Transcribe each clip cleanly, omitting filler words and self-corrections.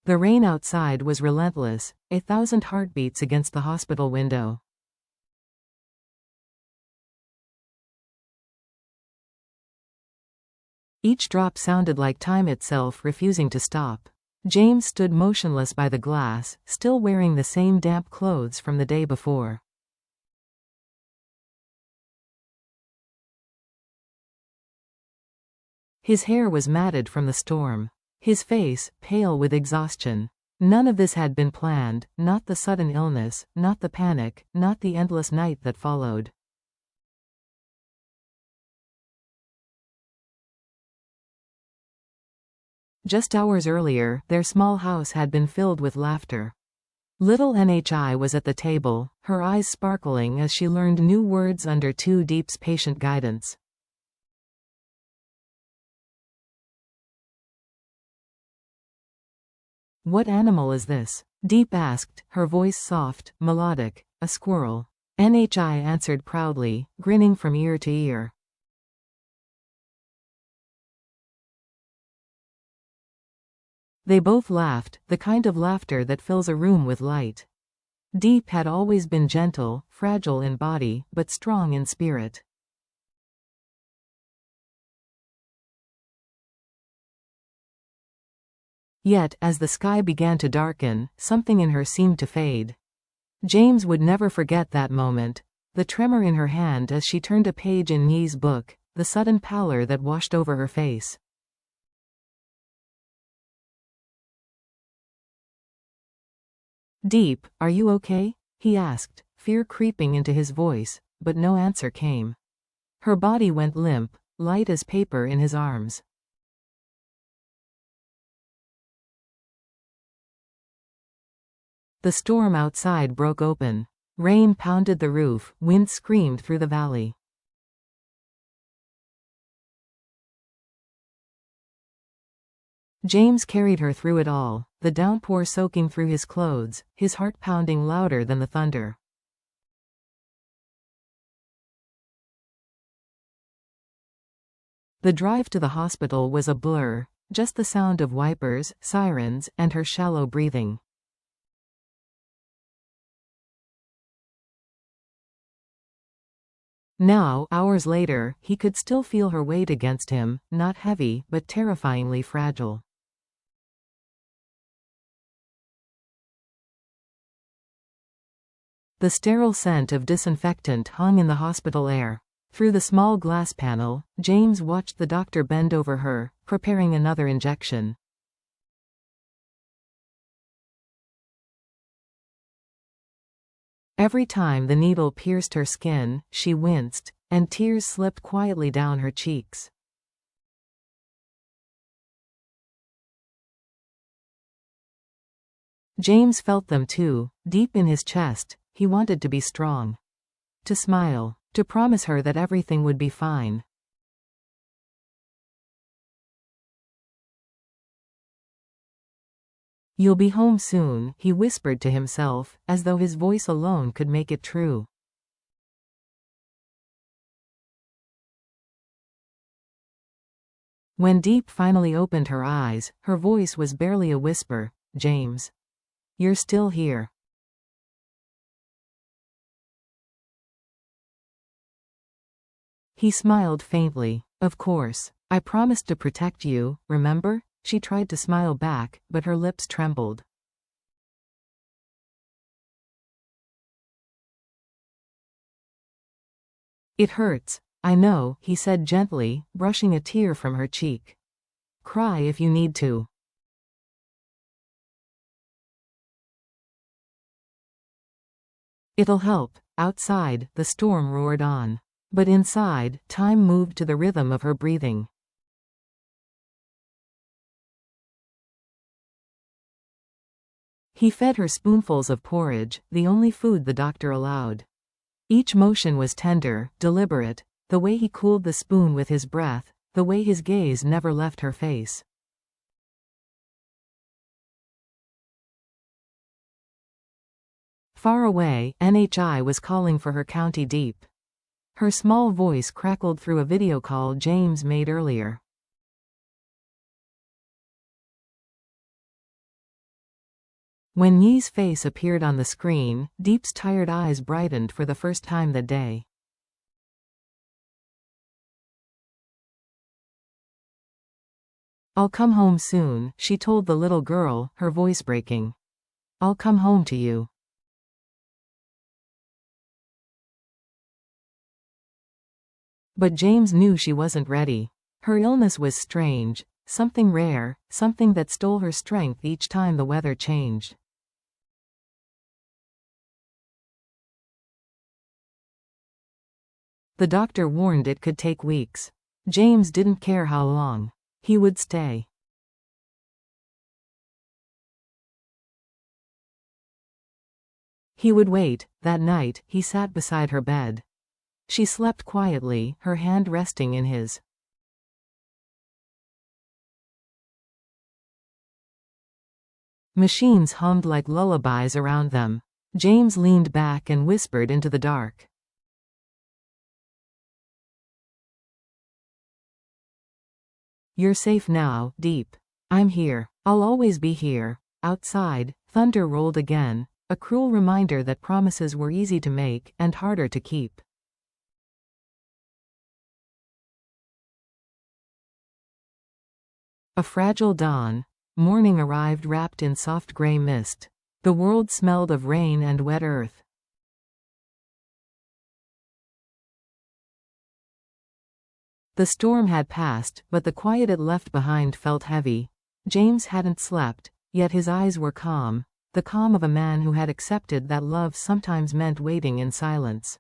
The rain outside was relentless, 1,000 heartbeats against the hospital window. Each drop sounded like time itself refusing to stop. James stood motionless by the glass, still wearing the same damp clothes from the day before. His hair was matted from the storm. His face, pale with exhaustion. None of this had been planned, not the sudden illness, not the panic, not the endless night that followed. Just hours earlier, their small house had been filled with laughter. Little Nhi was at the table, her eyes sparkling as she learned new words under Diep's patient guidance. "What animal is this?" Diep asked, her voice soft, melodic. "A squirrel." Nhi answered proudly, grinning from ear to ear. They both laughed, the kind of laughter that fills a room with light. Diep had always been gentle, fragile in body, but strong in spirit. Yet, as the sky began to darken, something in her seemed to fade. James would never forget that moment, the tremor in her hand as she turned a page in Nhi's book, the sudden pallor that washed over her face. "Diep, are you okay?" he asked, fear creeping into his voice, but no answer came. Her body went limp, light as paper in his arms. The storm outside broke open. Rain pounded the roof, wind screamed through the valley. James carried her through it all, the downpour soaking through his clothes, his heart pounding louder than the thunder. The drive to the hospital was a blur, just the sound of wipers, sirens, and her shallow breathing. Now, hours later, he could still feel her weight against him, not heavy, but terrifyingly fragile. The sterile scent of disinfectant hung in the hospital air. Through the small glass panel, James watched the doctor bend over her, preparing another injection. Every time the needle pierced her skin, she winced, and tears slipped quietly down her cheeks. James felt them too, deep in his chest. He wanted to be strong. To smile. To promise her that everything would be fine. "You'll be home soon," he whispered to himself, as though his voice alone could make it true. When Diep finally opened her eyes, her voice was barely a whisper. "James. You're still here." He smiled faintly. "Of course. I promised to protect you, remember?" She tried to smile back, but her lips trembled. "It hurts, I know," he said gently, brushing a tear from her cheek. "Cry if you need to." "It'll help." Outside, the storm roared on. But inside, time moved to the rhythm of her breathing. He fed her spoonfuls of porridge, the only food the doctor allowed. Each motion was tender, deliberate, the way he cooled the spoon with his breath, the way his gaze never left her face. Far away, Nhi was calling for her County Diep. Her small voice crackled through a video call James made earlier. When Yi's face appeared on the screen, Diep's tired eyes brightened for the first time that day. "I'll come home soon," she told the little girl, her voice breaking. "I'll come home to you." But James knew she wasn't ready. Her illness was strange, something rare, something that stole her strength each time the weather changed. The doctor warned it could take weeks. James didn't care how long. He would stay. He would wait. That night, he sat beside her bed. She slept quietly, her hand resting in his. Machines hummed like lullabies around them. James leaned back and whispered into the dark. "You're safe now, Diep. I'm here. I'll always be here." Outside, thunder rolled again, a cruel reminder that promises were easy to make and harder to keep. A fragile dawn. Morning arrived wrapped in soft gray mist. The world smelled of rain and wet earth. The storm had passed, but the quiet it left behind felt heavy. James hadn't slept, yet his eyes were calm, the calm of a man who had accepted that love sometimes meant waiting in silence.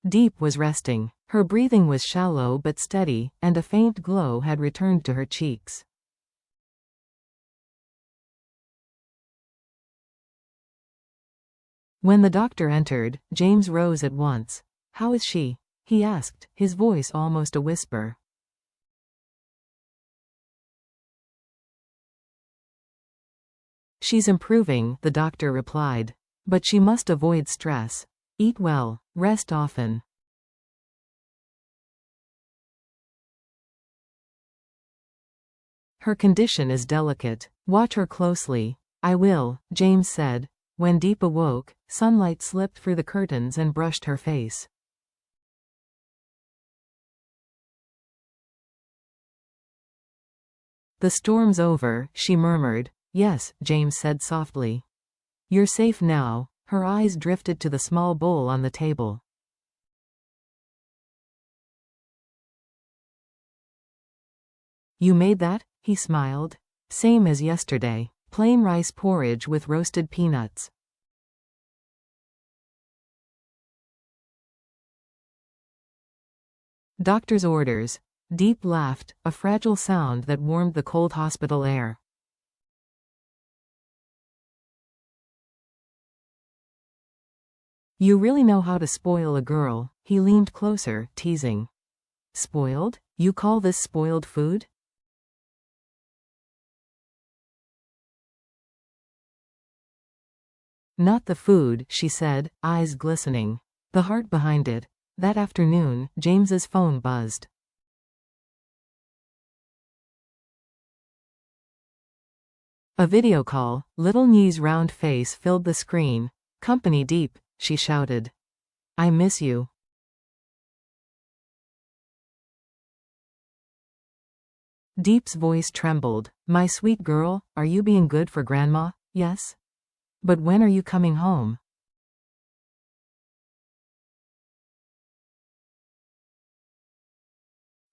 Diep was resting. Her breathing was shallow but steady, and a faint glow had returned to her cheeks. When the doctor entered, James rose at once. "How is she?" he asked, his voice almost a whisper. "She's improving," the doctor replied. "But she must avoid stress. Eat well, rest often." "Her condition is delicate. Watch her closely." "I will," James said. When Diep awoke, sunlight slipped through the curtains and brushed her face. "The storm's over," she murmured. "Yes," James said softly. "You're safe now." Her eyes drifted to the small bowl on the table. "You made that?" he smiled. "Same as yesterday. Plain rice porridge with roasted peanuts." "Doctor's orders." Diep laughed, a fragile sound that warmed the cold hospital air. "You really know how to spoil a girl." He leaned closer, teasing. "Spoiled? You call this spoiled food?" "Not the food," she said, eyes glistening. "The heart behind it." That afternoon, James's phone buzzed. A video call. Little Yi's round face filled the screen. "Company Diep," she shouted. "I miss you." Diep's voice trembled. "My sweet girl, are you being good for Grandma?" "Yes." "But when are you coming home?"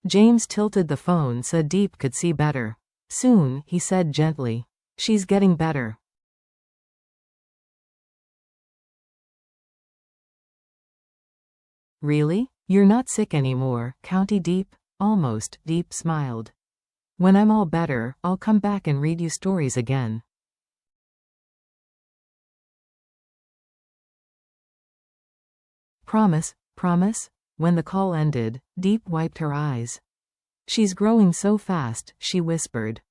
James tilted the phone so Diep could see better. "Soon," he said gently. "She's getting better." "Really? You're not sick anymore, County Diep?" "Almost," Diep smiled. "When I'm all better, I'll come back and read you stories again." "Promise, promise?" When the call ended, Diep wiped her eyes. "She's growing so fast," she whispered.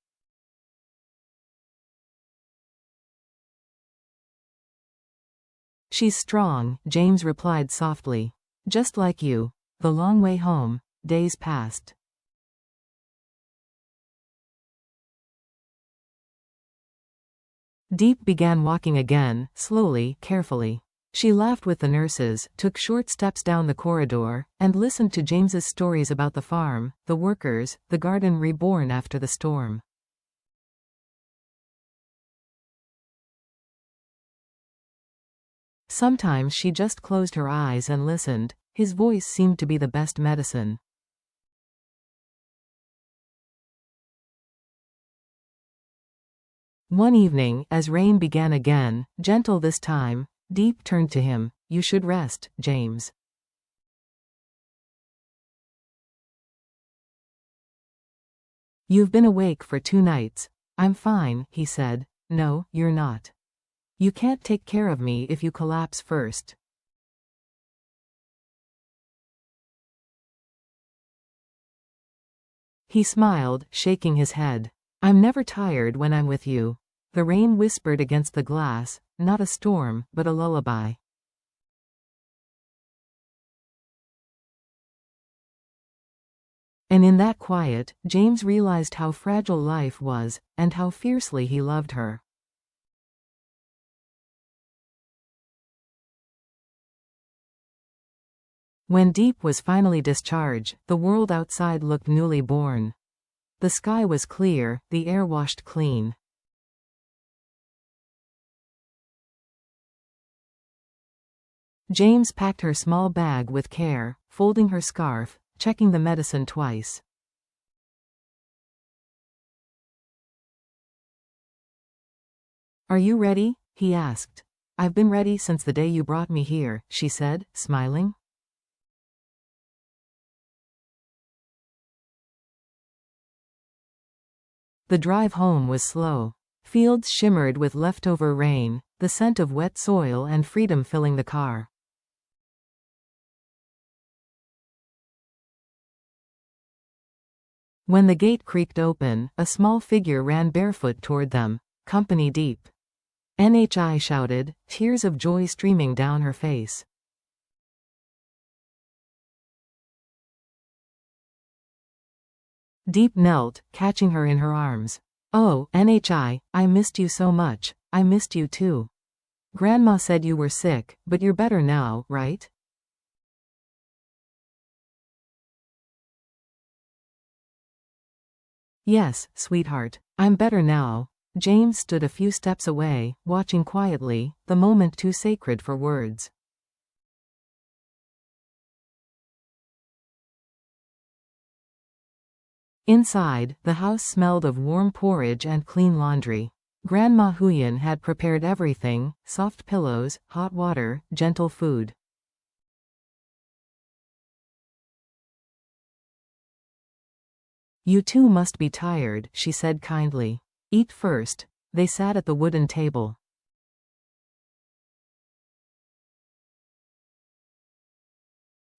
"She's strong," James replied softly. "Just like you." The long way home. Days passed. Diep began walking again, slowly, carefully. She laughed with the nurses, took short steps down the corridor, and listened to James's stories about the farm, the workers, the garden reborn after the storm. Sometimes she just closed her eyes and listened. His voice seemed to be the best medicine. One evening, as rain began again, gentle this time, Diep turned to him. "You should rest, James. You've been awake for 2 nights. I'm fine," he said. "No, you're not. You can't take care of me if you collapse first." He smiled, shaking his head. "I'm never tired when I'm with you." The rain whispered against the glass, not a storm, but a lullaby. And in that quiet, James realized how fragile life was, and how fiercely he loved her. When Diep was finally discharged, the world outside looked newly born. The sky was clear, the air washed clean. James packed her small bag with care, folding her scarf, checking the medicine twice. "Are you ready?" he asked. "I've been ready since the day you brought me here," she said, smiling. The drive home was slow. Fields shimmered with leftover rain, the scent of wet soil and freedom filling the car. When the gate creaked open, a small figure ran barefoot toward them. "Company Diep." NHI shouted, tears of joy streaming down her face. Diep knelt, catching her in her arms. "Oh, NHI, I missed you so much. I missed you too. Grandma said you were sick, but you're better now, right?" "Yes, sweetheart. I'm better now." James stood a few steps away, watching quietly, the moment too sacred for words. Inside, the house smelled of warm porridge and clean laundry. Grandma Quynh had prepared everything: soft pillows, hot water, gentle food. "You two must be tired," she said kindly. "Eat first." They sat at the wooden table.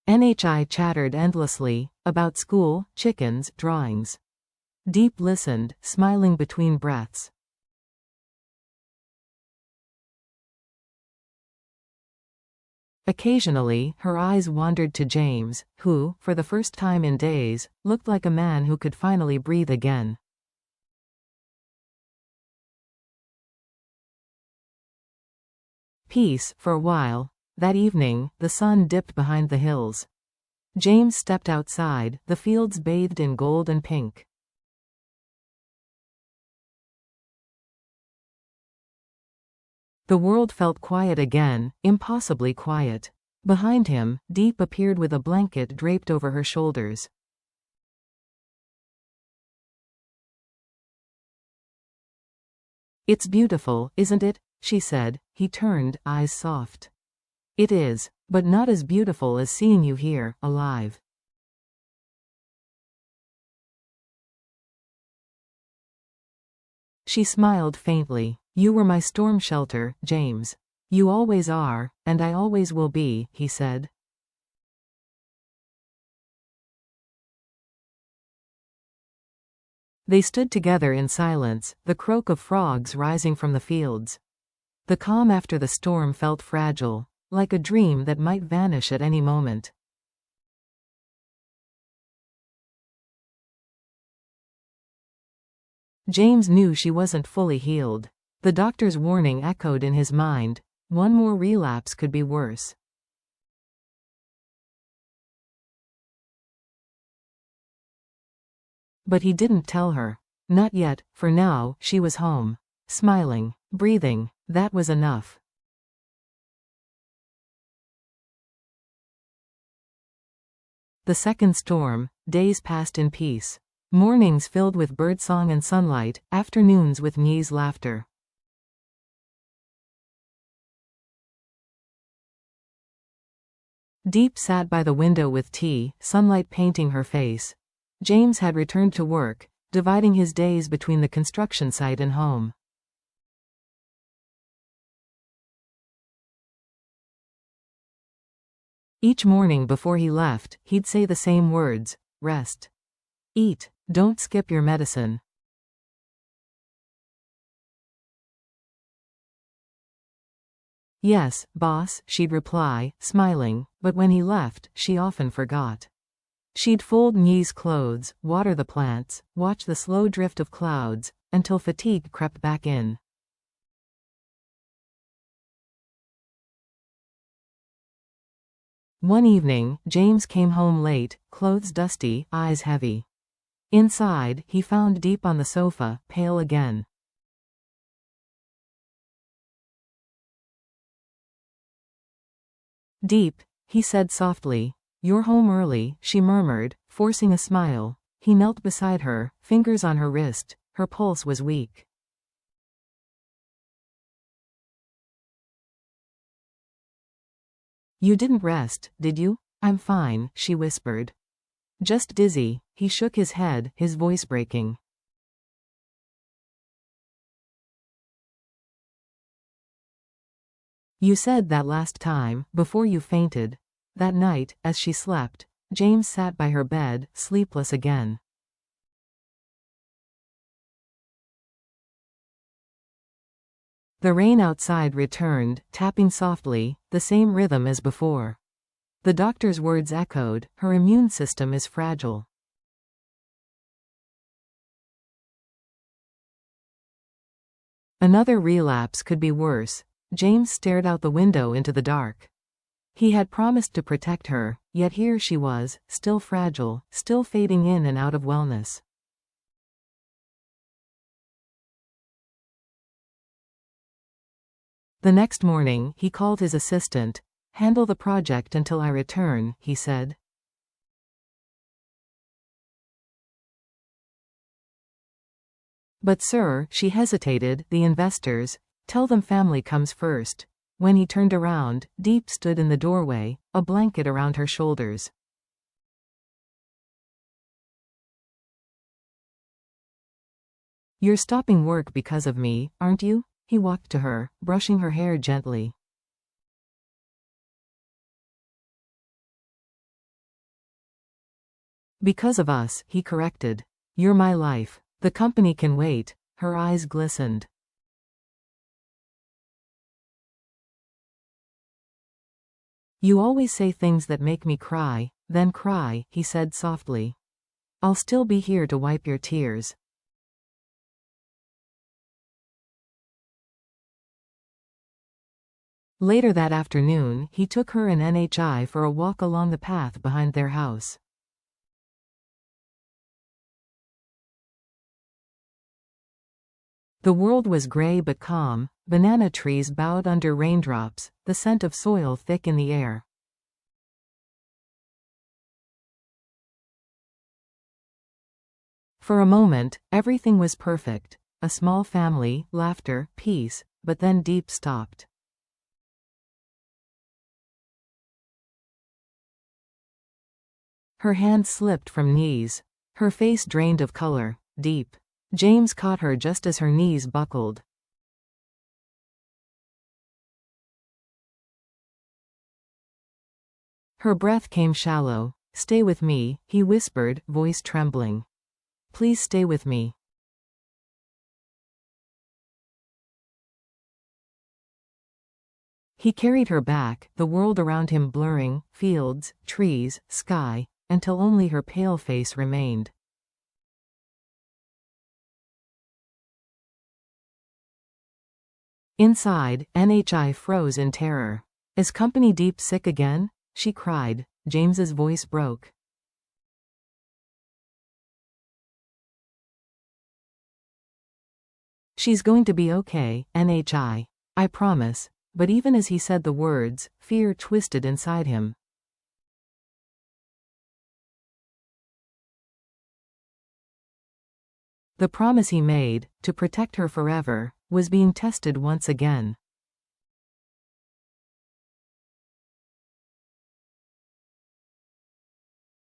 NHI chattered endlessly, about school, chickens, drawings. Diep listened, smiling between breaths. Occasionally, her eyes wandered to James, who, for the first time in days, looked like a man who could finally breathe again. Peace, for a while. That evening, the sun dipped behind the hills. James stepped outside, the fields bathed in gold and pink. The world felt quiet again, impossibly quiet. Behind him, Diep appeared with a blanket draped over her shoulders. "It's beautiful, isn't it?" she said. He turned, eyes soft. "It is, but not as beautiful as seeing you here, alive." She smiled faintly. "You were my storm shelter, James. You always are, and I always will be," he said. They stood together in silence, the croak of frogs rising from the fields. The calm after the storm felt fragile, like a dream that might vanish at any moment. James knew she wasn't fully healed. The doctor's warning echoed in his mind. One more relapse could be worse. But he didn't tell her. Not yet. For now, she was home. Smiling. Breathing. That was enough. The second storm. Days passed in peace. Mornings filled with birdsong and sunlight, afternoons with Nye's laughter. Diep sat by the window with tea, sunlight painting her face. James had returned to work, dividing his days between the construction site and home. Each morning before he left, he'd say the same words: rest. Eat. Don't skip your medicine. Yes, boss, she'd reply, smiling, but when he left, she often forgot. She'd fold Nye's clothes, water the plants, watch the slow drift of clouds, until fatigue crept back in. One evening, James came home late, clothes dusty, eyes heavy. Inside, he found Diep on the sofa, pale again. Diep, he said softly. You're home early, she murmured, forcing a smile. He knelt beside her, fingers on her wrist. Her pulse was weak. You didn't rest, did you? I'm fine, she whispered. Just dizzy. He shook his head, his voice breaking. You said that last time, before you fainted. That night, as she slept, James sat by her bed, sleepless again. The rain outside returned, tapping softly, the same rhythm as before. The doctor's words echoed, her immune system is fragile. Another relapse could be worse. James stared out the window into the dark. He had promised to protect her, yet here she was, still fragile, still fading in and out of wellness. The next morning, he called his assistant. Handle the project until I return, he said. But sir, she hesitated, the investors. Tell them family comes first. When he turned around, Diep stood in the doorway, a blanket around her shoulders. You're stopping work because of me, aren't you? He walked to her, brushing her hair gently. Because of us, he corrected. You're my life. The company can wait. Her eyes glistened. You always say things that make me cry, then cry, he said softly. I'll still be here to wipe your tears. Later that afternoon, he took her and NHI for a walk along the path behind their house. The world was gray but calm, banana trees bowed under raindrops, the scent of soil thick in the air. For a moment, everything was perfect. A small family, laughter, peace, but then Diep stopped. Her hand slipped from Nye's. Her face drained of color. Diep. James caught her just as her knees buckled. Her breath came shallow. Stay with me, he whispered, voice trembling. Please stay with me. He carried her back, the world around him blurring, fields, trees, sky, until only her pale face remained. Inside, NHI froze in terror. Is Company Diep sick again? She cried. James's voice broke. She's going to be okay, NHI. I promise. But even as he said the words, fear twisted inside him. The promise he made, to protect her forever, was being tested once again.